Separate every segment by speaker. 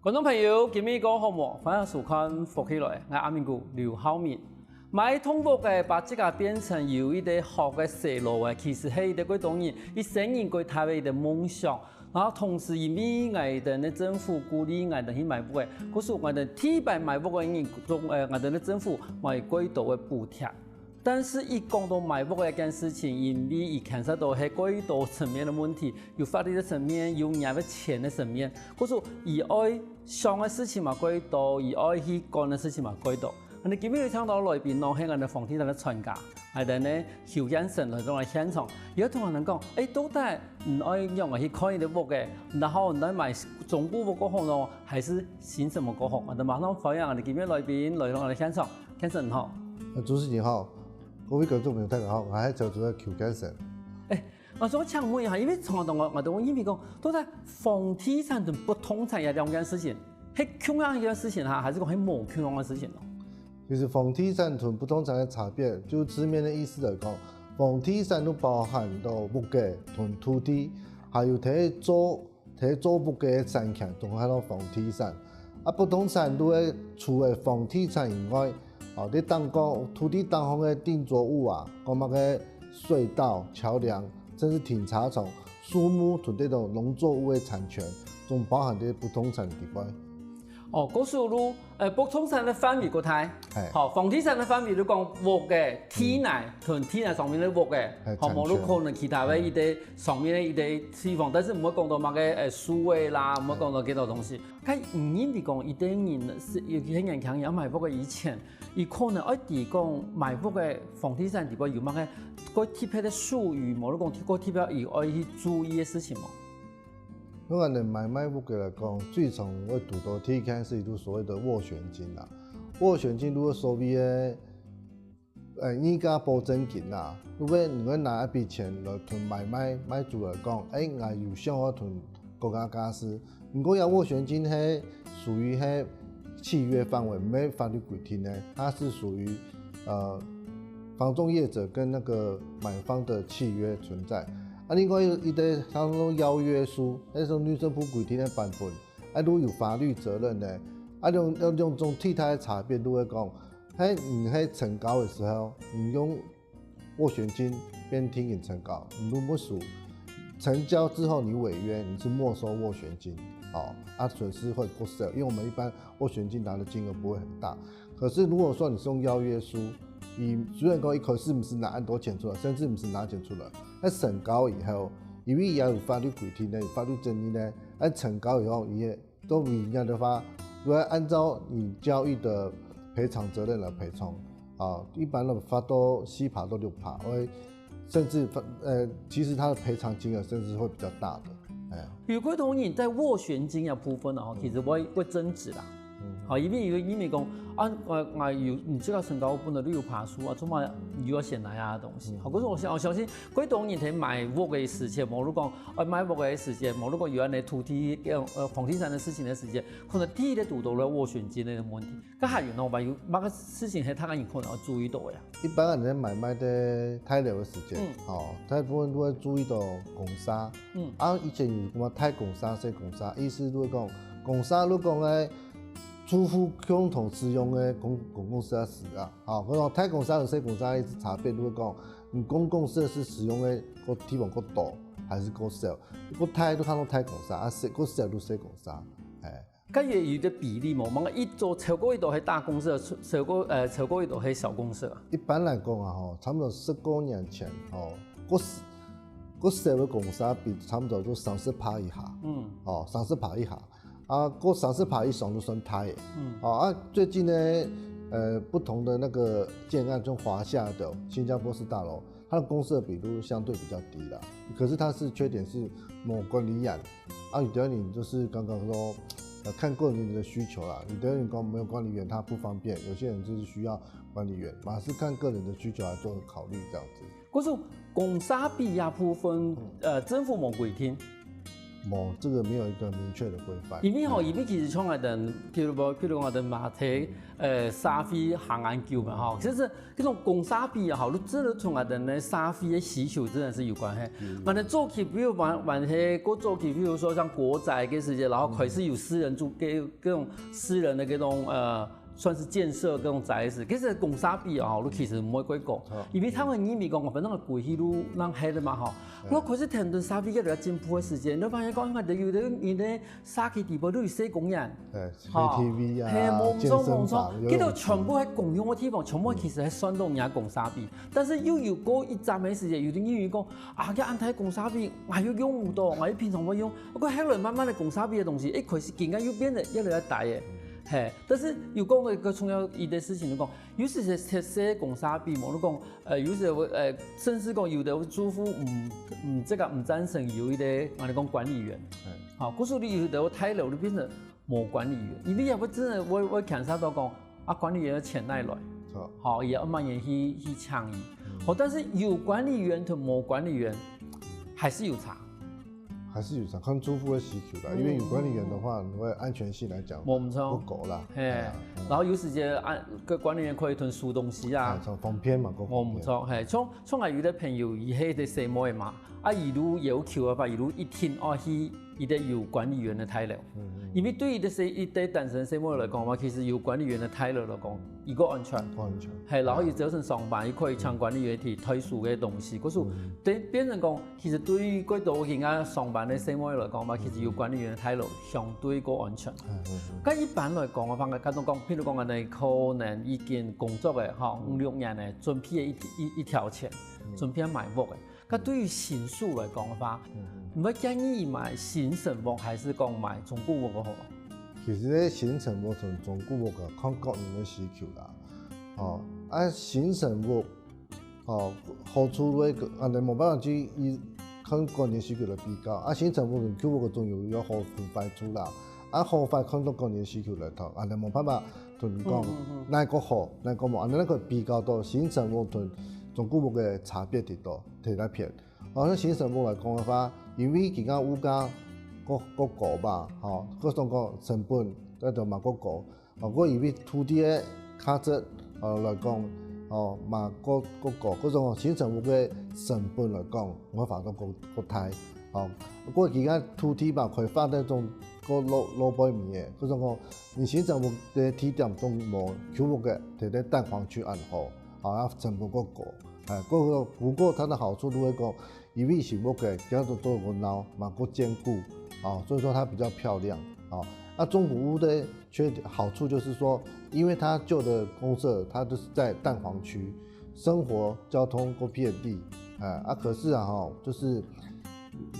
Speaker 1: 观众朋友，今日讲好么？欢迎收看福起来，我阿明哥刘浩明。买通过嘅把这个变成有一个好嘅射路嘅，其实係一個當然，伊承認佢台灣嘅夢想，然後同時因為我哋嘅政府鼓勵我哋去買屋嘅，可是我哋提拔買屋嘅人中我哋嘅政府買幾多嘅補貼。但是一講到買屋嘅一件事情，因為伊牽涉到係幾多層面嘅問題，有法律嘅層面，有人嘅錢嘅層面，可是以愛想嘅事情嘛幾多，以愛去幹嘅事情嘛幾多。我哋今日聽到來賓咯，係我哋房地產嘅專家，係哋咧邱先生來到我現場，有同人講，到底唔愛用我去看呢啲屋嘅，然後唔愛買中古屋嗰項咯，還是新什麼嗰項？我哋馬上歡迎我哋今日來賓來到我哋現場，先生好。
Speaker 2: 主持人好，各位觀眾朋友大家好，我係做咗邱先生。
Speaker 1: 我想請問一下，因為從我哋因為講，到底房地產同不動產有兩件事情，係同樣一件事情嚇，還是講係冇同樣嘅事情咯？
Speaker 2: 其實房地產同不動產嘅差別，就字面嘅意思嚟講，房地產都包含到屋價同土地，還有睇租屋嘅產權，同喺度房地產。啊，不動產都係除咗房地產以外，你當講土地當方嘅建築物啊，講乜嘅隧道、橋梁，甚至停車場、樹木同呢種農作物嘅產權，仲包含啲不動產地位。
Speaker 1: 嗰時路不動產嘅範圍個睇，好房地產嘅範圍都講屋嘅體內同體內上面嘅屋嘅，好冇都可能其他嘅一啲上面嘅一啲地方，但是唔會講到乜嘅樹位啦，唔會講到幾多東西。佢唔應地講一啲人是有啲人強有買屋嘅以前，而可能一啲講買屋嘅房地產地方有乜嘅嗰特別嘅術語，冇都講嗰特別要愛去注意嘅事情冇。
Speaker 2: 因為你買賣屋嘅嚟講，最常會讀到睇見是都所謂的斡旋金啦。斡旋金如果所謂嘅依家保證金啦，如果你會拿一筆錢來同買主嚟講，我有想要同國家家私，如果有斡旋金係屬於係契約範圍，沒法律規定呢，它是屬於房仲業者跟那個買方的契約存在。另外一啲像嗰種邀約書，那種律政部規定嘅版本，都有法律責任嘅。用種替代嘅差別都會講，你喺成交嘅時候，你用斡旋金變聽人成交，你都不屬。成交之後你違約，你是沒收斡旋金，損失會過少，因為我們一般斡旋金拿的金額不會很大。可是如果說你是用邀約書，雖然講一口是唔是拿很多錢出來，甚至唔是拿錢出來，喺成交以後，因為也有法律規定呢，有法律爭議呢，喺成交以後，也都一樣的話，都要按照你交易的賠償責任來賠償。一般的罰到4%到6%，甚至其實它的賠償金額甚至會比較大的。
Speaker 1: 如果同人在斡旋金嘅部分其實會增值啦。因為講我有你這個身高本來都有爬樹啊，做乜要先來啊東西。可是我相信，幾多人喺買屋嘅時間，無論講買屋嘅時間，無論講有人哋土地房地產嘅事情嘅時間，可能第一咧讀到咧斡旋金嘅問題。咁還有呢，乜個事情係他個人可能要注意到嘅。
Speaker 2: 一般人買賣的太流嘅時間，大部分都會注意到公沙。以前有什麼太公沙、細公沙，意思都會講公沙如果講咧。夫婦共同使用嘅公共設施啊，嗰種太公沙同細公沙嘅差別都會講，你公共設施使用嘅個地方夠大，還是夠少？個太都看到太公沙，個小都細公沙，
Speaker 1: 咁也有啲比例冇，問一座超過一度係大公社，超過一度係小公社。一
Speaker 2: 般來講差不多10多年前，個小嘅公沙比差不多都30%以下，30%以下。嗰30%以上都算大嘅。最近呢，不同的那個建案，就華廈的新加坡式大樓，它的公設比都相對比較低啦。可是它是缺點是冇管理員，有的人就是剛剛說，看個人的需求啦。有的人講沒有管理員，他不方便；有些人就是需要管理員，嘛是看個人的需求來做考慮，這樣子。
Speaker 1: 嗰種公沙比部分，政府冇規定。
Speaker 2: 这个没有一个明确的规范。
Speaker 1: 因为伊要其实像我哋，譬如我哋马蹄沙菲行研究嘛吼，其实嗰种公沙比也好，你真的从我哋呢沙菲的需求真的是有关系。完了做起，比如玩些个做起，比如说像国宅嘅时间，然后开始有私人住给各种私人的嗰种算是建设各种宅子，其实公沙比啊，你其实唔会过讲，因为他们认为讲，反正个贵起路让黑的嘛吼。我开始听到沙比嘅进步的时间，你发现讲，我哋有啲沙区地方都有设公园
Speaker 2: ，KTV 啊，健身房，
Speaker 1: 佢度全部喺共用嘅地方，全部其实喺山东人公沙比，但是又有嗰一站嘅时间，有啲議員講啊，嘅安泰公沙比，我要用唔到，我要平常我用，我覺後來慢慢嘅公沙比嘅東西，開始更加又變得越來越大嘅。嘿，但是有講到一個重要一件事情，就講有時係寫公沙比嘛，你講有時甚至講有的主婦這個唔贊成有一啲我哋講管理員，好，嗰時你有的睇樓你變成冇管理員，因為我真係我看曬到講啊管理員嘅錢哪來，好也要慢慢去倡議，好，但是有管理員同冇管理員還是有差。
Speaker 2: 还是有看住户的需求啦，因为有管理员的话，因为安全性来讲不够啦。
Speaker 1: 然後有時間個管理員可以囤輸東西啊，
Speaker 2: 方便嘛，個方便。
Speaker 1: 唔錯，係從有啲朋友伊係啲細妹嘛，一路要求嘅話，一路一天去伊哋有管理員嘅態度。因為對於啲單身細妹來講話，其實有管理員嘅態度來講，伊個安全。係，然後伊早晨上班，伊可以請管理員去推輸嘅東西。嗰時對變成講，其實對於嗰度而家上班嘅細妹來講話，其實有管理員嘅態度相對個安全。咁一般來講，我發覺嗰種講，譬如講我哋可能已經工作嘅嚇5-6年嘅，準備一條錢，準備買屋嘅。咁對於新手來講嘅話，唔會建議買新城屋，還是講買中古屋好？
Speaker 2: 其實咧，新城屋同中古屋嘅看個人嘅需求啦。新城屋，好處咧，我哋冇辦法去看個人需求嚟比較。新城屋同舊屋嘅仲有好分派出啦。好快看到個人需求嚟睇，我哋冇辦法同講哪個好，哪個冇，我哋那個比較到新城屋同中古屋嘅差別喺度，睇得片。像新城屋來講嘅話，因為而家物價個高嘛，嗰種個成本在度嘛個高，嗰因為土地嘅價值來講，嘛個高，嗰種新城屋嘅成本來講，我發到個大，嗰而家土地嘛開發嗰種個老百米嘅，嗰種個你新城屋嘅地點都冇舊屋嘅，睇喺蛋黃區安好，成本個高。不過它的好處都會講，因為新屋嘅叫做做個老嘛個堅固，所以說它比較漂亮，中古屋的好處就是說，因為它舊的公社，它就是在蛋黃區，生活交通個便利，可是就是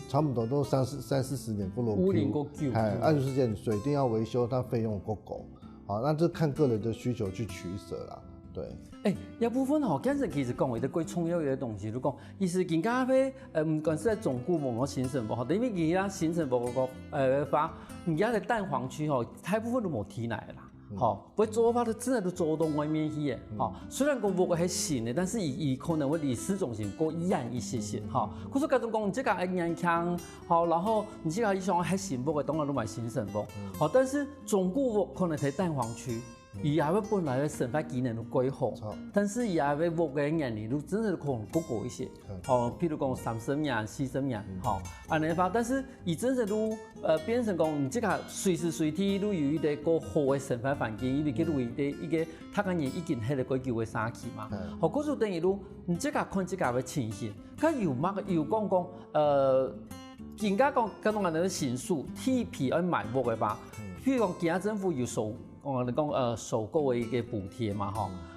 Speaker 2: 差不多都30-40年過落去，就是這樣水電要維修，它費用夠高，那就看個人的需求去取捨啦。對，
Speaker 1: 有部分簡直其實講為啲最重要嘅東西，你講，其實更加喺唔管是喺中古屋或新城屋，因為而家新城屋個話，而家喺蛋黃區大部分都冇地來啦，不做法都真係都做到外面去嘅，雖然個屋係新嘅，但是伊可能會離市中心過遠一些些，可是嗰種講，你這個係年輕，然後你這個想喺新屋嘅，當然都買新城屋，但是中古屋可能喺蛋黃區。伊也會本來嘅生活機能都幾好，但是伊也會屋嘅年齡都真係可能高一些，譬如講30年、40年，安尼法，但是伊真係都變成講，你即個隨時隨地都有一個好嘅生活環境，因為佢都會一個他個人已經係個叫嘅生氣嘛，嗰時等於都你即個看即個嘅情形，佢又講更加講嗰種人嘅情緒，鐵皮去買屋嘅話，譬如講其他政府要收。我哋講首購嘅一個補貼嘛，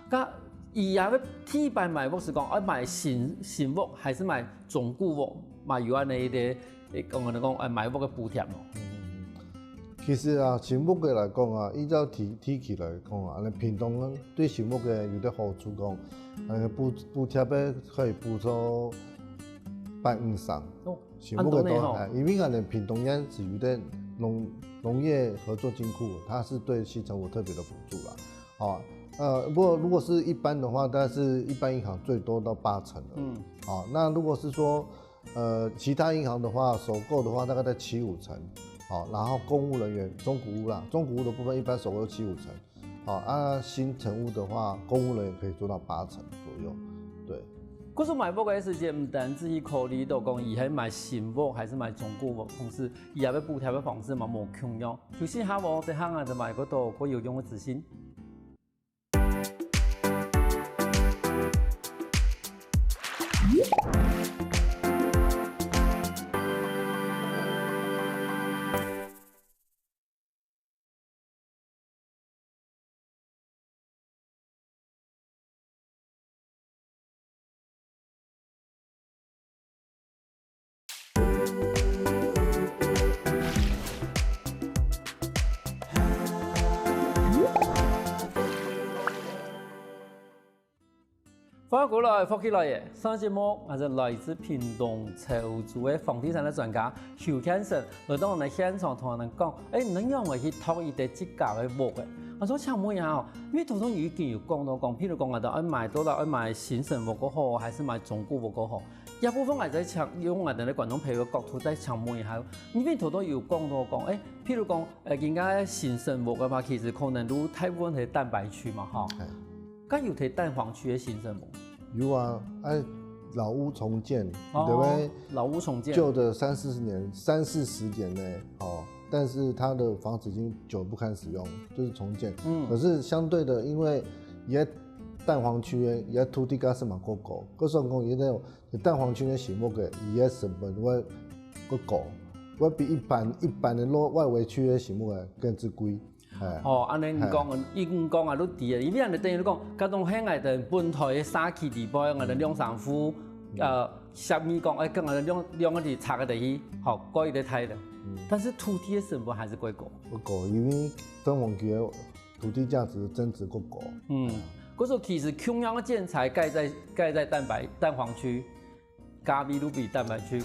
Speaker 1: 咁伊也要鐵板買屋是講買新屋，還是買中古屋，嘛有安尼啲我哋講買屋嘅補貼咯。
Speaker 2: 其實新屋嘅來講依照天氣來講屏東對新屋嘅有啲好處講，補貼咧可以補助1/5以上。新屋嘅都因為我哋屏東人是有啲農業合作金庫，它是對新城屋特別的補助啦。不過如果是一般的話，大概是一般銀行最多到80%了。那如果是說其他银行的话，首购的话大概在7、5成，好，然后公务人员中古屋啦，中古屋的部分一般首购7、5成，好啊，新成屋的话，公务人员可以做到8成左右，对。
Speaker 1: 可是买屋嘅时间，唔单止去考虑到讲，伊系买新屋还是买中古屋，同时伊也要补贴嘅房子嘛无穷样。就是下无在行啊，就买嗰度嗰有用嘅资讯。欢迎过来，福起来耶！上节目我是来自屏东潮州的房地产的专家邱先生，来到我哋现场同人讲，恁样会去托伊哋即价嘅屋嘅？我想请问一下哦，因为途中已经有讲到讲，譬如讲我哋爱买多啦，爱买新城屋嗰好，还是买中古屋嗰好？一部分我在抢，用我哋嘅观众朋友角度在请问一下，因为途中有讲到讲，譬如讲，人家新城屋嘅话，其实可能都大部分係蛋白区嘛，哈。咁有睇蛋黄区嘅新城屋？
Speaker 2: 有啊，老屋重建，对不对？
Speaker 1: 老屋重建，
Speaker 2: 旧的30-40年内，但是它的房子已经久不堪使用，就是重建。可是相对的，因为也蛋黄区也土地价是蛮高，各算讲也那蛋黄区的项目嘅也成本会高，会比一般的外围区的项目嘅更之贵。
Speaker 1: 安尼讲，伊讲啊，都低啊，因为人哋等于讲，甲当遐个的本台的沙区地包，我哋两户，下面讲，跟我哋两个地拆个地去，过伊的台的。但是土地的成本还是过高。
Speaker 2: 高，因为蛋黄区的土地价值增值过高。
Speaker 1: 嗰时候其实同样的建材盖在蛋黄区，价比都比蛋白区。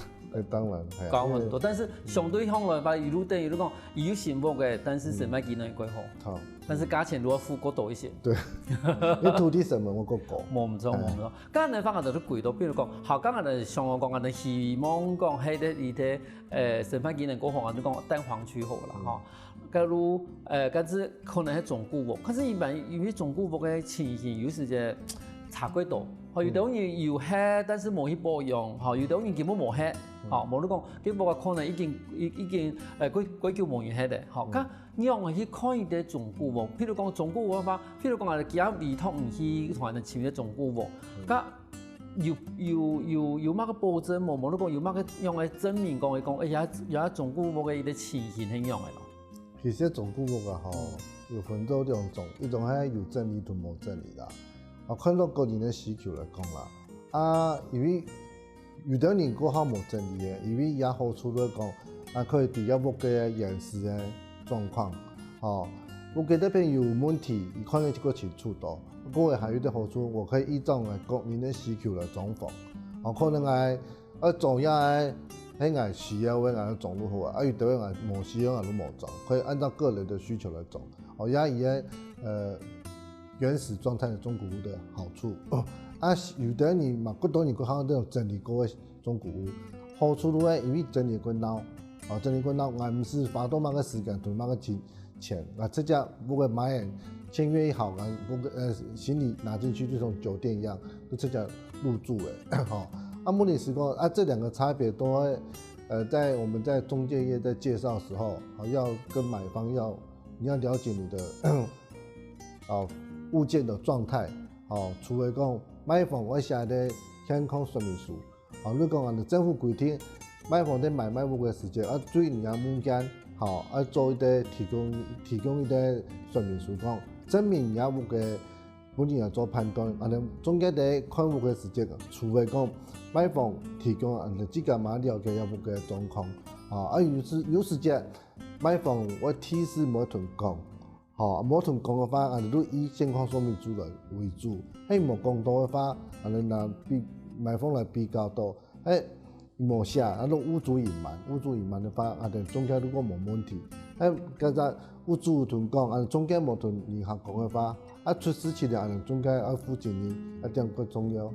Speaker 2: 当然
Speaker 1: 高很多，但是相对向来吧，一路等于讲，伊有新屋的，但是成本技能也贵好，但是价钱如果付过多一些。
Speaker 2: 对，因为土地成本我够高。
Speaker 1: 冇错。刚才方法就是贵多，比如讲，好，刚才的像我讲，我哋希望讲，喺啲伊啲成本技能过好，我就讲蛋黄区好啦，哈。假如但是可能係中古屋，可是一般因为中古屋嘅情形有時就差幾多。有啲人有黑，但是冇去保養；有啲人根本冇黑，冇你講，佢冇可能已經佢叫冇人黑嘅。咁樣去看伊啲中古屋，譬如講中古屋嘅話，譬如講我哋其他委託唔去同人哋簽啲中古屋，咁有乜個保證冇？冇你講有乜個用嚟證明講佢講，有中古屋嘅啲情形係樣嘅咯。
Speaker 2: 其實中古屋啊，有分多兩種，一種係有證理同冇證理啦。看到個人的需求來講啦，因為有啲人過後冇整理嘅，因為也好處來講，可以抵押屋嘅延時嘅狀況，屋嘅呢邊有問題，伊可能一個清楚到，不過還有啲好處，我可以依照個人的需求來裝潢，可能係做嘢喺係需要嘅係裝得好啊，有啲係冇需要係都冇裝，可以按照個人的需求來裝，也係原始狀態的中古屋的好處，有啲人嘛，好多年過後都有整理過的中古屋，好處都係因為整理過孬，整理過孬，我唔是花多乜嘅時間同乜嘅錢，這家屋嘅買人簽約一好，行李拿進去就像酒店一樣，就這家入住嘅，目的是講這兩個差別都會，在我們在中介業在介紹的時候，要跟買方你要了解你的，物件的狀態，除了講買房我寫的健康說明書，你講我哋政府規定買房在買賣屋嘅時間，注意你嘅物件，做一啲提供一啲說明書講，證明你嘅屋嘅本人要做判斷，中間喺看屋嘅時間，除了講買房提供自己嘛了解屋嘅狀況，有時間買房我提示冇同講。冇同講嘅話，都以現況說明書來為主。冇講到嘅話，拿買方來比較到，冇寫，都屋主隱瞞嘅話，中間如果冇問題，嗰陣屋主同講，中間冇同銀行講嘅話，出事情中間要負責任，一定個重要。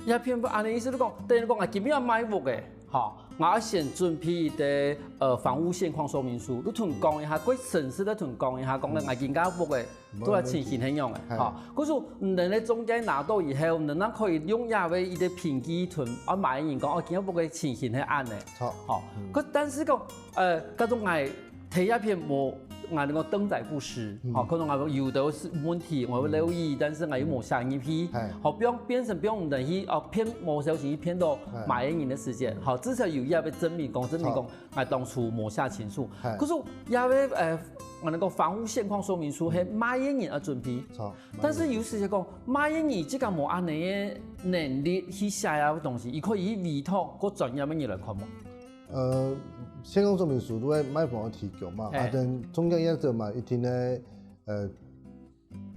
Speaker 1: 也偏不安尼意思，你讲等于讲啊，今日要买屋的，吼，我要先准备伊的房屋现况说明书，你同讲一下，过城市咧同讲一下，讲咧我今家屋的都系情形很样的，吼，嗰种唔能咧中间拿到以后，能可以用亚为伊的评级屯，我买人讲，我今日屋的情形系安的，好，可但是讲嗰种系睇一片无。我能够登载不实，好，可能我有的是问题，我会留意，但是我又冇下一批，好，不用变成不用等于骗某小心骗到买人的时间，好，至少有要被证明讲，我当初冇下情书，可是要被我能够房屋现况说明书系买人而准备，但是有时就讲买人即个冇安尼嘅能力去写啊东西，伊可以委托个专业嘅人来看冇。
Speaker 2: 现况说明书都会卖房提供嘛，但中间业者嘛一定呢，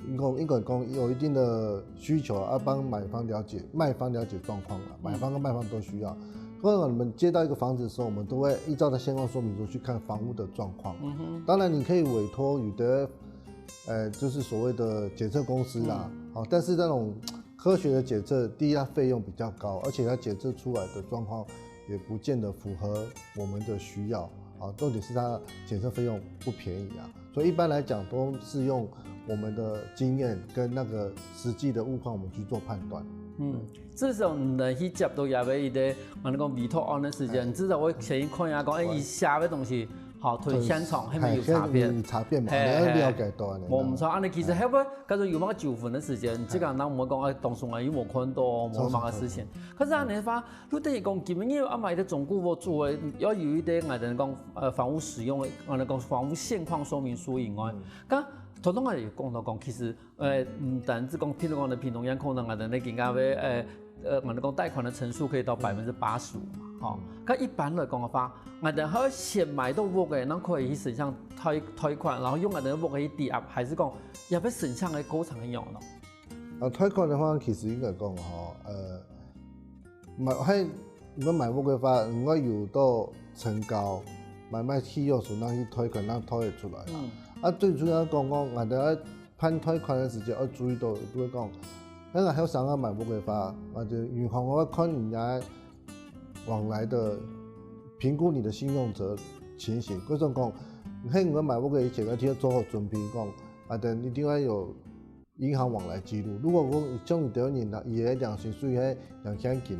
Speaker 2: 应该讲有一定的需求啊，帮买方了解、卖方了解状况啦，买方跟卖方都需要。或者你们接到一个房子的时候，我们都会依照它现况说明书去看房屋的状况。当然你可以委托有的，就是所谓的检测公司啦，好，但是那种科学的检测，第一它费用比较高，而且它检测出来的状况。也不见得符合我们的需要啊，重点是它检测费用不便宜啊，所以一般来讲都是用我们的经验跟那个实际的物况，我们去做判断。
Speaker 1: 至少唔能去接到也俾伊哋，我哋讲委托案嘅时间，至少我先看下讲，伊写嘅东西。好，同现场係咪有差别？
Speaker 2: 有差别嘛？你要了解到呢。
Speaker 1: 我唔錯，安尼其實係不，假如有乜糾紛嘅時間，即個人唔會講，當初我有冇看到冇乜嘅事情。可是安尼話，你等於講，基本要阿買的總顧我做嘅，要有一啲我哋講房屋使用嘅，我哋講房屋現況說明書以外，咁同我哋講到講，其實唔單止講，譬如講你屏東縣可能我哋你更加嘅我哋講貸款的成數可以到85%嘛，吼。咁一般來講嘅話，我哋可以先買到屋嘅，咱可以去省下貸款，然後用我哋屋去抵押，還是講也要省下嘅過程一樣咯？
Speaker 2: 貸款的話，其實應該講如果買屋嘅話，如果有到成交，慢慢起有時，咱去貸款，咱貸得出來啦。最主要講我哋判貸款嘅時間要注意到，比如講。那個還想要買屋嘅話，或者銀行我要看人家往來的評估你的信用者情形。嗰種講，喺我買屋嘅以前要做好準備講，或者一定要有銀行往來記錄。如果講將你第一年伊嘅良性稅係兩千幾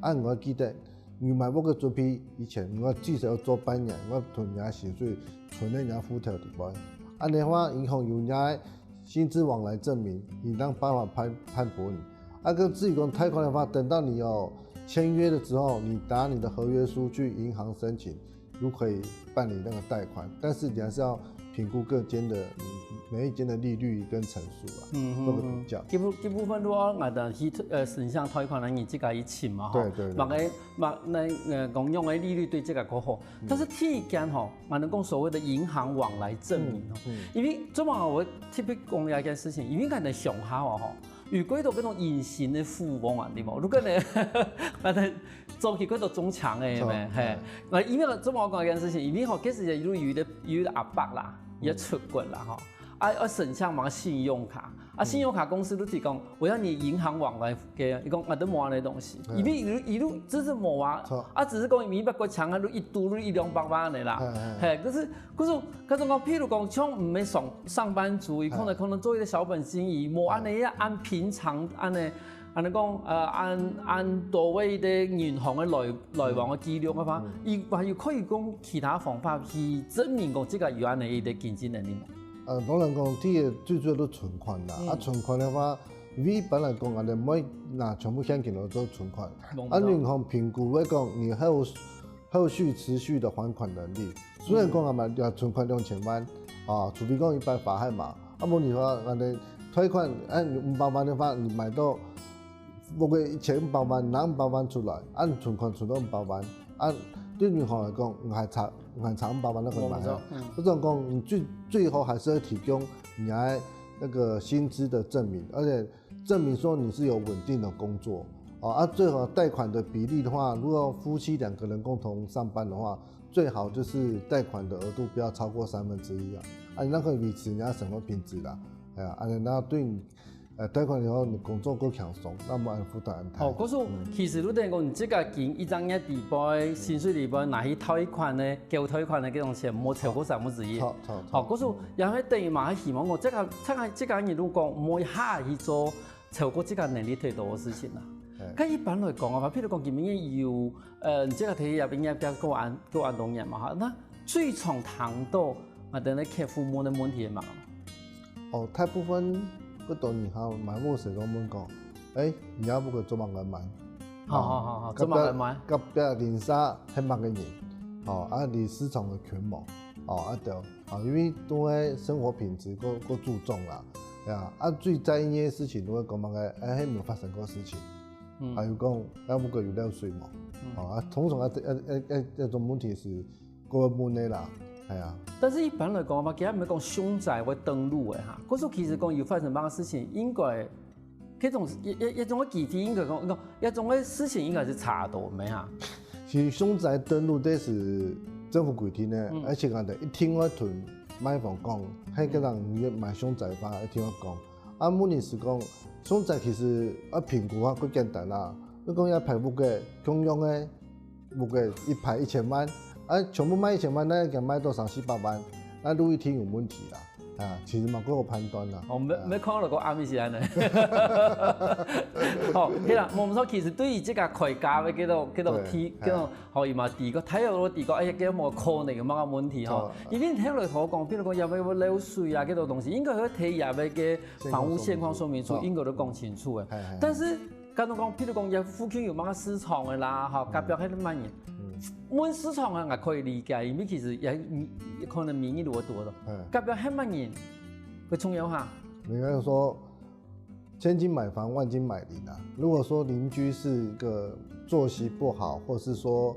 Speaker 2: 嘅，我記得你買屋嘅準備以前，我至少要做半年，我囤人家薪水，存喺人家戶頭底部。安尼話銀行有人家。薪資往來證明，你當辦法判駁你。跟至於講貸款的話，等到你有簽約的時候，你拿你的合約書去銀行申請，就可以辦理那個貸款。但是你還是要評估各間的每一間的利率跟成數啊，做個比較。
Speaker 1: 基部分如果我哋去省下貸款，你自己去請嘛，
Speaker 2: 對對。
Speaker 1: 那共用的利率對這個較好。但是第一間吼，我哋講所謂的銀行往來證明因為做嘛我特別講一件事情，因為我哋上下吼，如果到嗰種隱形的富翁啊，對冇？如果你我哋做起嗰種中強嘅咩？係，因為做嘛我講一件事情，因為吼，其實有啲壓迫啦。也出國啦，要省下嘛信用卡，信用卡公司都提供，我要你銀行往來嘅，伊講我都冇安尼東西，因為一路只是冇啊，只是講伊百個強啊，都一度都100-200萬的啦，可是嗰種講，譬如講像唔係上班族，伊可能做一個小本生意，冇安尼按平常安尼講，按多位的銀行嘅來往嘅記錄嘅話，伊還有可以講其他方法去證明講這個有安尼嘅經濟能力嘛？
Speaker 2: 當然講，第一最主要都存款啦。存款嘅話，一般來講，我哋唔可以拿全部現金嚟做存款。銀行評估嚟講，你後續持續的還款能力。雖然講我哋要存款2000萬，除非講一般法海嘛。冇你話我哋貸款500萬嘅話，你買到。屋嘅1500萬，拿500萬出來，存款存到500萬，對銀行來講，我還差500萬那個買啊。這種講，你最後還是要提供你還那個薪資的證明，而且證明說你是有穩定的工作。最好貸款的比例的話，如果夫妻2個人共同上班的話，最好就是貸款的額度不要超過1/3啊。你那可以維持人家生活品質啦，然後對你贷款以后你工作够轻松，那么按负担安排。
Speaker 1: 哦，可是其實你等於講，你即個錢一張一地杯，薪水地杯，拿去貸款呢，交貸款呢，嗰種錢冇超過1/3。哦，可是又係等於嘛，希望我即個人如果講唔一下去做超過即個能力太多嘅事情啦。咁一般來講啊，譬如講，佢哋要即個睇入邊一啲個運動員嘛嚇，那最常談到啊，等你克服冇啲問題嘛。
Speaker 2: 哦，大部分嗰度然後買冇時講問講，而家不過做乜嘅買？
Speaker 1: 好，做乜嘅買？
Speaker 2: 急嘅連沙係乜嘅人？你市場嘅權謀，對，因為都係生活品質個注重啦，最在意嘅事情都係講乜嘅，係冇發生過事情，還有講不過有漏水嘛，通常一種問題是個問題啦。係啊，
Speaker 1: 但是一般來講嘛，其實唔係講凶宅會登錄嘅嚇，嗰時其實講有發生乜嘅事情，應該嗰種一種嘅機制應該講一種嘅事情應該是查到咩嚇？
Speaker 2: 其實凶宅登錄這是政府規定嘅，而且我哋一聽我同買房講，喺個人要買凶宅法，一聽我講，問題是講凶宅其實評估啊，佢簡單啦，你講一排屋嘅共用嘅屋嘅一排1000萬。全部賣1000萬，那佢賣到300-400萬，那都一定有問題啦。其實嘛，嗰個判斷啦。
Speaker 1: 沒看到個阿咪是安尼。係啦，我唔錯，其實對於這個開價嘅嗰度提，嗰度可以嘛？第二個睇下我第二個，幾冇可能有乜嘅問題嗬？因為聽落同我講，譬如講有冇漏水啊，嗰度東西應該可以睇下邊嘅房屋現況說明書，應該都講清楚嘅。但是咁樣講，譬如講有附近有乜市場嘅啦，隔壁喺度乜嘢？問市場啊，我可以理解，因為其實也可能民意如果多咯。隔壁係乜嘢？會重要下。
Speaker 2: 應該說，千金買房，萬金買鄰啊。如果說鄰居是一個作息不好，或是說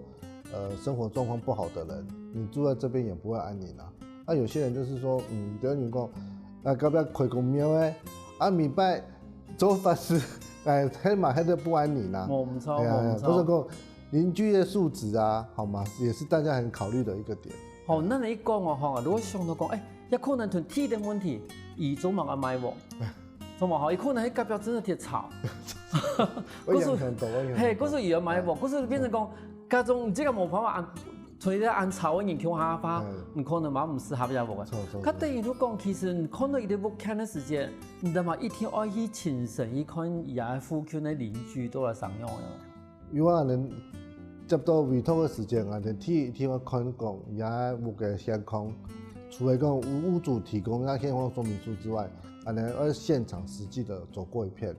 Speaker 2: 生活狀況不好的人，你住在這邊也不會安寧啊。那有些人就是說，等於講，隔壁開公廟誒，米拜做法事，起碼喺度不安寧啊。
Speaker 1: 冇唔錯，
Speaker 2: 不是講。鄰居的素質啊，好嗎？也是大家很考慮的一個點。
Speaker 1: 好，那你講我如果想到講，有可能同鐵的問題，而做乜嘅買喎？做乜好？有可能喺隔壁真係鐵吵。
Speaker 2: 嗰時係，
Speaker 1: 嗰時又買喎，嗰時變成講，家中即係冇辦法按，除咗按炒嘅人叫下巴，唔可能話唔適合入屋嘅。佢等於都講，其實可能一啲屋看嘅時間，你諗下一天愛去清晨一看，而家附近嘅鄰居都係上樣嘅。
Speaker 2: 如果能接到委託嘅時間，我哋聽我看講，而家屋嘅現況，除了講屋主提供那現況說明書之外，我哋要現場實際的走過一遍，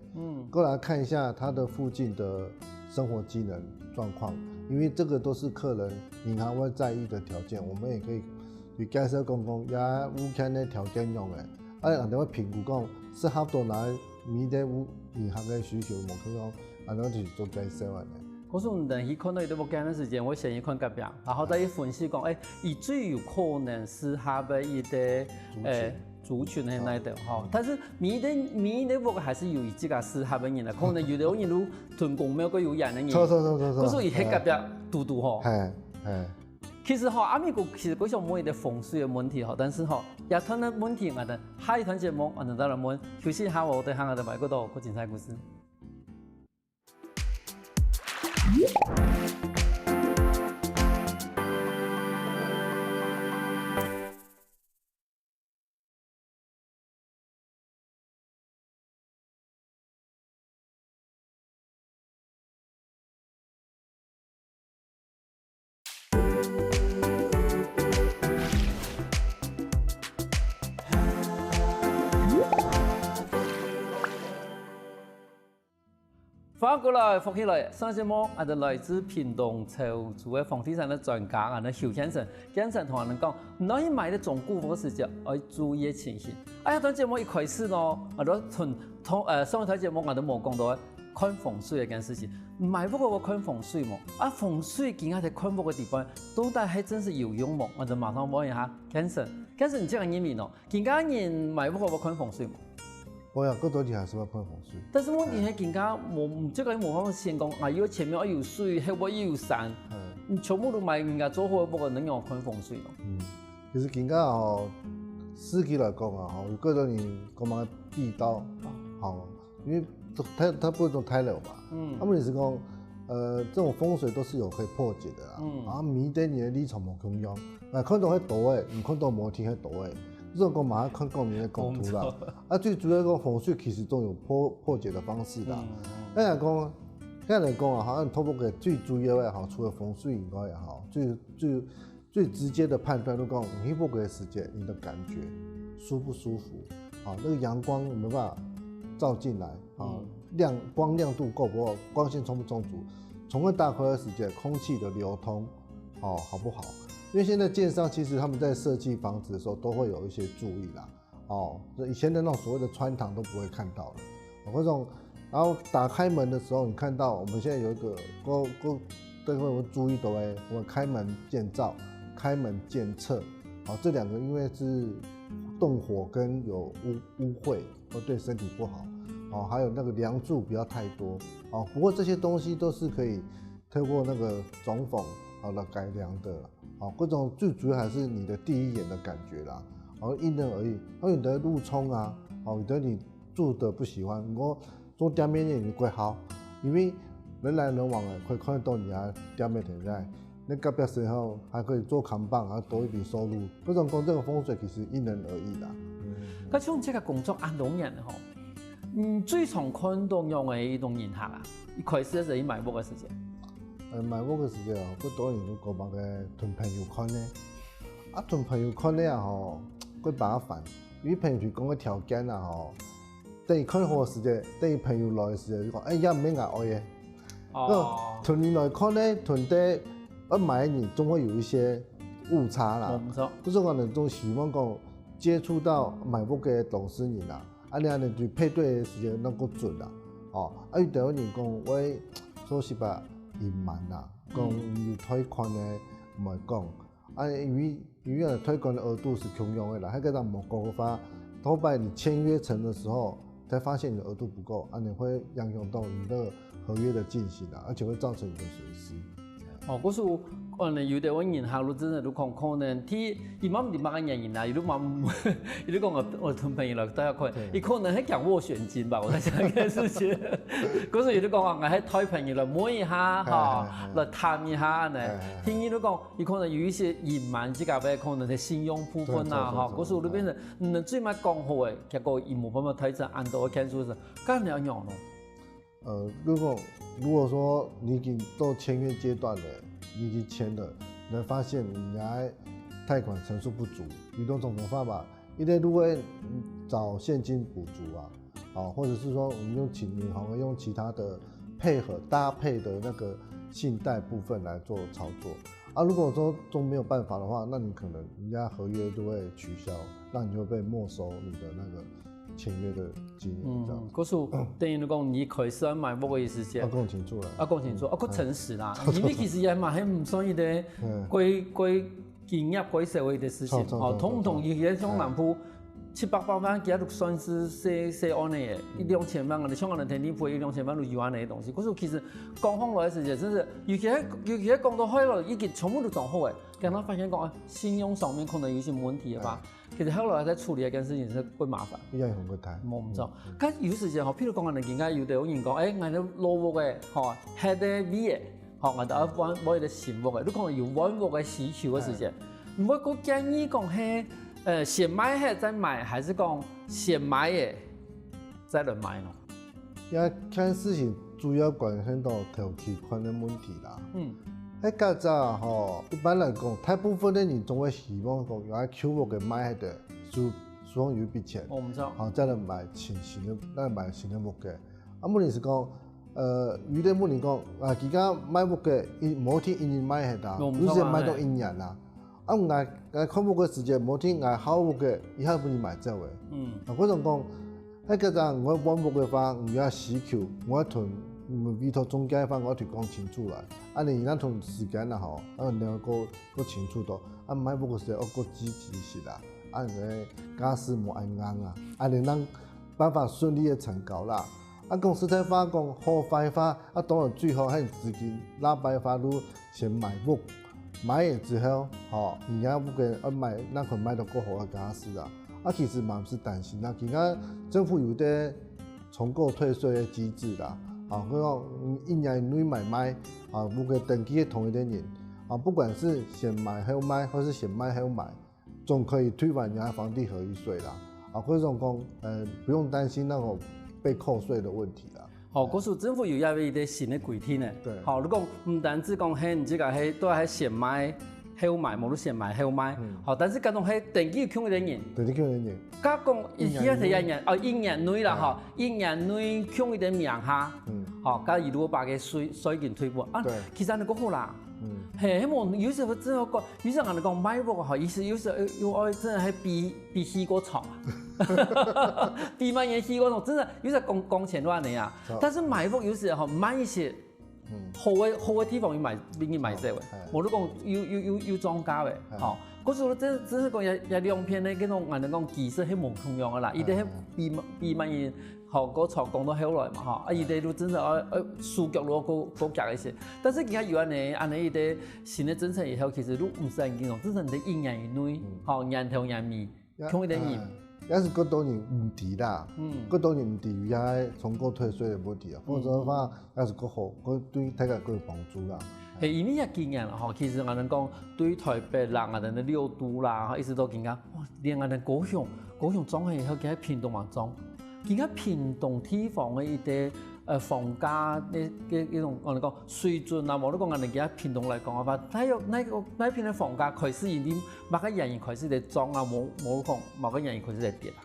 Speaker 2: 過來看一下他的附近的生活機能狀況，因為這個都是客人銀行會在意的條件，我們也可以去介紹講，而家屋企的條件用嘅，我哋會評估講適合到哪面的屋銀行嘅需求，冇可能，我哋去做介紹嘅。
Speaker 1: 嗰時唔等於看到一啲屋間嘅時間，我先去看隔壁，然後再去分析講，以最有可能適合嘅一啲族群喺那度，但是每啲屋還是有自家適合嘅人啦，可能有啲人都屯公廟個有人嘅人，嗰時喺隔壁住嗬。其實阿咪個其實嗰時冇一啲風水嘅問題但是有攤嘅問題，我哋下一攤節目我哋再來問，休息下我哋行下哋埋嗰度個精彩故事。翻過來，福起來，上節目我哋來自屏東潮州嘅房地產嘅專家啊，那邱先生同我哋講，唔可以買啲中古屋嘅時節，要注意情形。呢段節目一開始咯，我都上一台節目我都冇講到看風水嘅件事情，買屋我看風水冇，風水今日喺看屋嘅地方，到底係真是有用冇？我就馬上問一下先生你這個人面咯，今家人買屋我看風水冇？
Speaker 2: 我呀，嗰度你還是要看風水。
Speaker 1: 但是問題係更加冇，即個冇法先講，要前面要有水，後邊要有山，你全部都買人家做好，不過能用看風水咯。
Speaker 2: 其實更加司機來講有嗰種人講乜地道，好，因为它不会种太冷嘛，问题是讲，这种风水都是有可以破解的啦，米在你的立场无共用，看到迄大诶，唔看到无天迄大诶，这种讲马上看到你的构图啦，最主要个风水其实都有破解的方式啦，咱来讲啊，好像土木嘅最主要也好，除了风水以外也好，最直接的判断，就讲你木嘅时间，你的感觉舒不舒服？好，那个阳光有没有办法照进来？啊，光亮度够不够？光线充不充足？从个大块的时间，空气的流通，好不好？因为现在建商其实他们在设计房子的时候，都会有一些注意啦。以前的那种所谓的穿堂都不会看到了，那种。然后打开门的时候，你看到我们现在有一个都会注意到我开门见灶、开门见厕，这两个因为是动火跟有污秽，对身体不好，还有那个梁柱不要太多，不过这些东西都是可以透过那个总缝来改良的，各种最主要还是你的第一眼的感觉啦，因人而异，有的路冲啊，有的你住的不喜欢，做店面也就quite好，因为人来人往的，可以看得到你啊店面存在。那隔壁时候还可以做扛棒，还多一笔收入。这种这个风水其实因人而异啦。
Speaker 1: 咁像这个工作按多人吼，最常看到用的一种人客啊，一开始是以买屋嘅时间。
Speaker 2: 买屋嘅时间哦，佢多人都講話嘅同朋友看呢，同朋友看呢吼，佢麻煩，因為朋友講嘅條件啊吼。等於看好的時間，等於朋友來的時候，你講，也唔免捱愛嘅。同你來看呢，同啲買你總會有一些誤差啦。冇錯。就是我哋都希望講接觸到買屋嘅董事人啦，你對配對的時間能夠準啦。有啲人講，我說實話隱瞞啦，講有推款嘅唔係講，因為推款的額度是共用的啦，迄個人冇講法，後擺你簽約成的時候。才發現你的額度不夠，你會影響到你的合約的進行而且會造成你的損失。
Speaker 1: 嗰時可能有啲人客路真係都可能ที่伊媽唔係嘅人啊，伊都講我同朋友來大家看，伊可能係講斡旋金吧，我在想呢件事情。嗰時伊都講話，我係推朋友來摸一下來談一下呢。聽伊都講，伊可能有一些隱瞞自己嘅可能係信用部分啊，嗰時我都變成唔最尾講好嘅，結果伊冇辦法睇成按到嘅件數是，咁樣樣咯。
Speaker 2: 如果說你已經到簽約階段了，你已經簽了，你會發現人家貸款成數不足，有兩種方法，一類如果找現金補足啊，或者是說我們用請銀行用其他的配合搭配的那個信貸部分來做操作如果說都沒有辦法的話，那你可能人家合約就會取消，那你就會被沒收你的那個簽約的金額，這樣。
Speaker 1: 嗰時等於你講你開始買屋嘅時間，
Speaker 2: 講清楚啦，
Speaker 1: 講清楚，佢誠實啦，因為其實也嘛係唔算一啲歸經驗歸社會嘅事情，同唔同意嘅像南部700-800萬，其實都算是細安嘅，1-2千萬，我哋香港人天天賠1-2千萬都有安嘅東西。嗰時其實講翻來嘅時間，真係尤其喺講到開了，已經全部都做好嘅，但係發現講信用上面可能有些問題嘅吧。其實後來在處理一件事情是會麻煩，
Speaker 2: 一樣用個睇，
Speaker 1: 冇唔錯。咁有時間譬如講我哋而家有啲人講，我哋老屋嘅，係啲咩嘅，我哋揾啲新屋嘅，都可能有揾屋嘅需求嘅時間。唔會個建議講係先買係再買，還是講先買嘅再來買咯？
Speaker 2: 也看事情主要關係到頭期款的問題啦。喺較早一般來講，大部分的人總會希望講用喺 Q 屋嘅買的，手上有一筆錢，
Speaker 1: 我唔知，
Speaker 2: 再來買新的屋嘅。問題是講，有啲問題講，而家買屋嘅，冇天一年買係啦，有時買到1年啦。我看屋嘅時間，冇天好屋嘅，以後不如買走嘅。嗰種講，喺較早我揾屋嘅話，唔要需求，我同委託中介方我哋講清楚啦。你而家同時間啦吼，你要個清楚到，買屋嘅時候個積極些啦，你家事冇按啱你讓辦法順利嘅成交啦。講實在話講好快法，當然最好係自己拉白法路先買屋。買咗之後，人家屋嘅買，那可買到個好嘅家私其實嘛唔是擔心啦。而家政府有啲重购退税的机制啦，啊，或者一年一女买卖啊，五个登记的同一个人啊，不管是先买后卖，或是先卖后买，总可以退还人家房地合一税啦，啊，或者讲不用担心那种被扣税的问题啦。
Speaker 1: 好，嗰时政府又要一个新的规定呢。
Speaker 2: 对。
Speaker 1: 好，你讲唔单止讲迄，即个迄都系先买后买，无论先买后买。好，但是嗰种迄登记抢的人，
Speaker 2: 登记抢的人，
Speaker 1: 甲讲伊遐提一年，一年内啦，吼，一年内抢伊的名下，好，甲伊如果把个税金退拨，啊，其实你讲好啦。嘿，迄无有时候真系讲，有时候人哋讲买屋吼，意思有时候又爱真系比西瓜炒啊，比蔓延西瓜炒，真的有时候讲钱乱的呀。但是买屋有时候买一些好的地方要买，比你买这位，无你讲有庄家的，吼，嗰时候真是讲也两片的，嗰种人哋讲技术係无同样的啦，伊哋係比蔓延。好，嗰廠講到後來嘛，哈，啊，伊哋都真係數據攞高價一些，但是而家有安尼伊哋新的政策以後，其實都唔使咁種，真係你一年以內，好，年頭年尾，強一點嚴。
Speaker 2: 要是嗰多人唔提啦，嗰多人唔提，有遐重購退稅的問題啊，否則的話，要是嗰好，嗰對大家個有幫助啦。
Speaker 1: 係，因為也經驗啦，吼，其實我哋講對台北啦，我哋六都啦，一直都經驗，哇，連我哋高雄裝係以後，佢喺屏東嘛裝。而家屏東地方嘅一啲房價嘅種我哋講水準啊，無你講人哋而家屏東嚟講嘅話，那片嘅房價開始已經某個人開始嚟漲啊，冇講某個人開始嚟跌啦。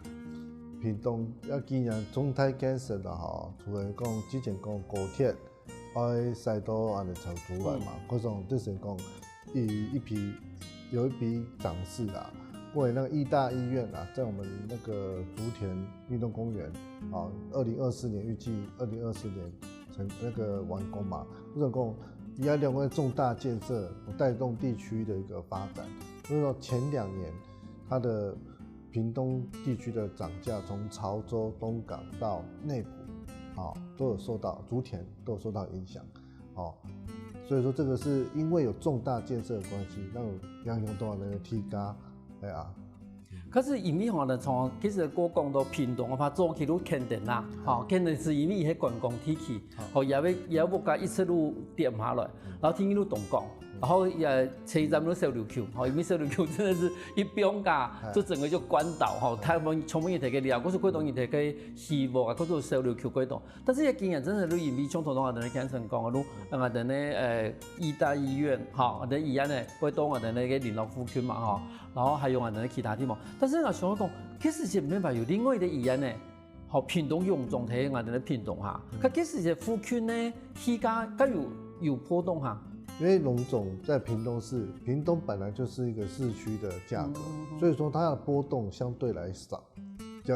Speaker 2: 屏東要今年總體建設啦，吼，除了講之前講高鐵，愛賽道安尼炒出來嘛，嗰種就是講有一批漲勢啦。為那個義大醫院啊，在我們那個竹田運動公園啊，2024年預計2024年成那個完工嘛。這種工也兩個重大建設，帶動地區的一個發展。所以說前2年，它的屏東地區的漲價，從潮州、東港到內埔，啊，都有受到竹田都有受到影響，啊，所以說這個是因為有重大建設的關係，讓影響到那個提價。係啊，
Speaker 1: 可是因為可能從其實我講到屏東嘅話，早期都肯定啦，吼，肯定是因為伊喺觀光體系，吼也要甲一切路點下來，然後天氣都動工，然後車站都小琉球，吼，因為小琉球真的是一變價，就整個就關島，吼，台灣充滿嘢睇嘅料，嗰時嗰種嘢睇嘅希望啊，嗰種小琉球嗰種，但是嘅經驗真係都因為從頭到尾我哋講成講，都我哋咧義大醫院，吼，我哋醫院咧會到我哋咧嘅聯絡府區嘛，吼。然後還有我哋的其他地方，但是我想講，其實是明白有另外的語言呢，好屏東用總體我哋的屏東哈，佢其實是府區呢，起價更有波動哈。
Speaker 2: 因為龍總在屏東市，屏東本來就是一個市區的價格，所以說它的波動相對來少，比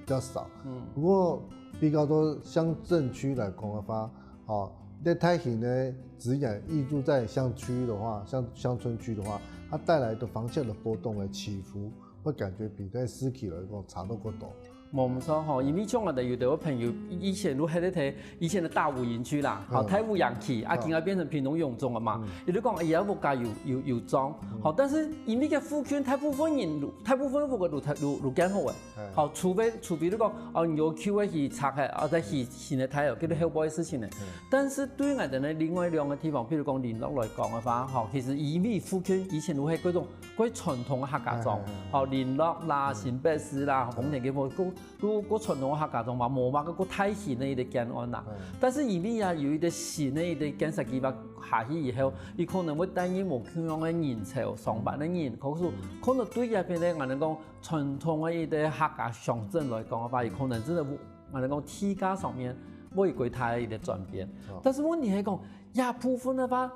Speaker 2: 較少。不過比較多鄉鎮區來講的話，哦，在太平呢，只養挹注在鄉區的話，鄉村區的話。它帶來的房價的波動的起伏，會感覺比在市區來講差得過多。
Speaker 1: 冇錯吼，因為像我哋有啲朋友以前都喺度睇以前的大武營區啦，好太武洋區啊，現在變成屏東永中了嘛。有啲講而家物價又漲，好，但是因為個府區大部分物價都減好嘅，好，除非你講哦，你要求去拆開，啊再去新的睇，叫做後邊嘅事情咧。但是對我哋呢另外兩個地方，譬如講連絡來講嘅話，好，其實因為府區以前都係嗰種傳統嘅客家莊，好連絡啦、新北市啦、豐田嘅個傳統客家莊嘛，冇話個太新的一個建案啦。但是因為啊有一個新的一個建設計劃下去以後，伊可能會帶引無同樣嘅人潮、上班嘅人，可能對入邊咧，我哋講傳統嘅一個客家鄉鎮來講嘅話，可能真係我哋講體價上面會有大一個轉變。但是問題係講，一部分嘅話，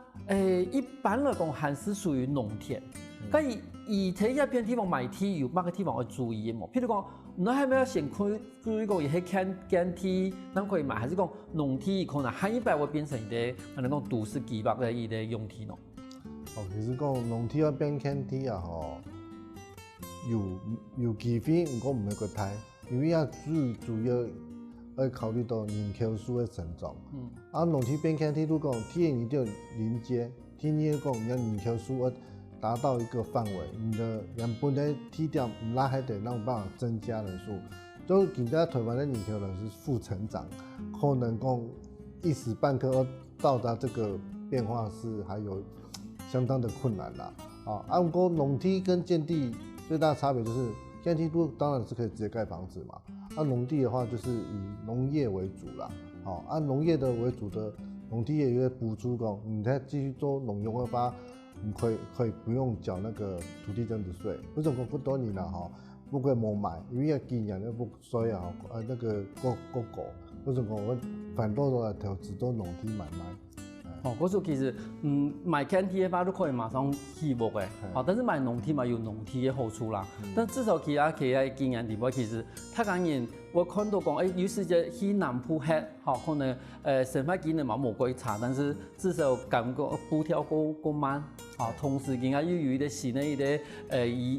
Speaker 1: 一般來講還是屬於農田。咁而喺一片地方買地有乜個地方要注意嘅冇？譬如講，你係咪要先注意講，而係耕地，咱可以買，還是講農地可能下一擺會變成一個我哋講都市計劃嘅一個用地咯？
Speaker 2: 哦，其實講農地要變耕地啊，吼，有機會，不過唔係個太，因為要主要要考慮到人口數嘅成長。啊，農地變耕地都講，天然就連接，天然講你要人口數要達到一個範圍，你的原本的地點唔拉喺度，讓辦法增加人數，就现在台湾的年轻人是负成长，可能讲一时半刻要到达这个变化是还有相当的困难啦。啊，不过农地跟建地最大的差别就是，建地当然是可以直接盖房子嘛，农地的话就是以农业为主啦。农业的为主的农地业有些补助讲，你再继续做农用的话，你可以不用缴那个土地增值税。为什么不多年了哈？不过冇买，因为今年咧不所以那个个股，为什么我反倒都来投资做农地买卖？
Speaker 1: 嗰时候其实买建地的话都可以马上起步的，但是买农地嘛有农地的好处啦。但至少其他经验地方，其实他讲人我看到讲，有时就去南部吃，可能生活技能嘛冇过差，但是至少感觉步调过慢，同时更加又有一啲新的一啲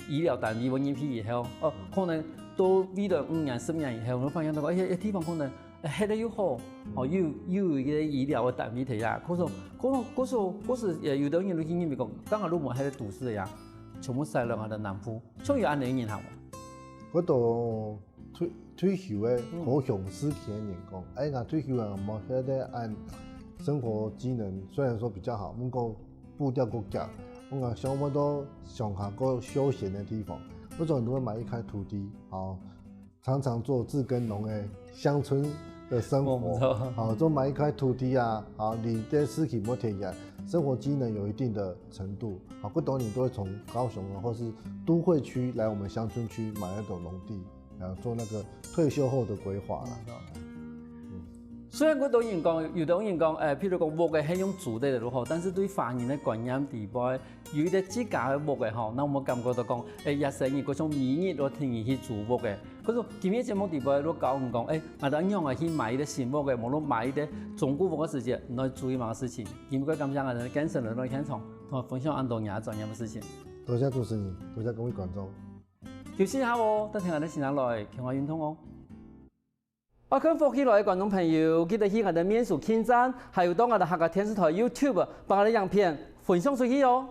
Speaker 1: 医疗单位揾入去以后，可能到未来5年10年以后，我发现到讲，一地方可能。吃得又好，又有一个医疗的单位睇下，可是有的人都经验讲，刚好如果喺啲都市呀，全部晒落我哋南部，仲有安尼人行
Speaker 2: 喎。嗰度退休的好享时期的人讲，我退休人冇晓得按生活机能，虽然说比较好，不过步调够急，我讲想要到上下个休闲的地方，我总都会买一块土地，常常做自耕农的乡村的生活，就买一块土地啊，离这市区冇太远，生活机能有一定的程度，不多年都会从高雄或是都会区来我们乡村区买那种农地，然后做那个退休后的规划啦。
Speaker 1: 虽然有的人讲，譬如讲木嘅係用煮的就好，但是對華人嘅觀念地方，有一啲自家嘅木嘅吼，那我感覺到講，日生意嗰種米熱我聽伊去煮木嘅，可是今日節目地方都教唔講，我哋樣去買一啲新木嘅，無論買一啲中古木嘅時節，你注意乜事情？今日咁樣嘅人謹慎嚟到現場，同我分享安多年專業嘅事情。
Speaker 2: 多謝主持人，多謝各位觀眾。
Speaker 1: 休息下喎，等聽下啲先生來傾下運動哦。我看福起來的觀眾朋友，記得去我哋面書網站，還有到我哋客家電視台 YouTube 把我哋影片分享出去哦。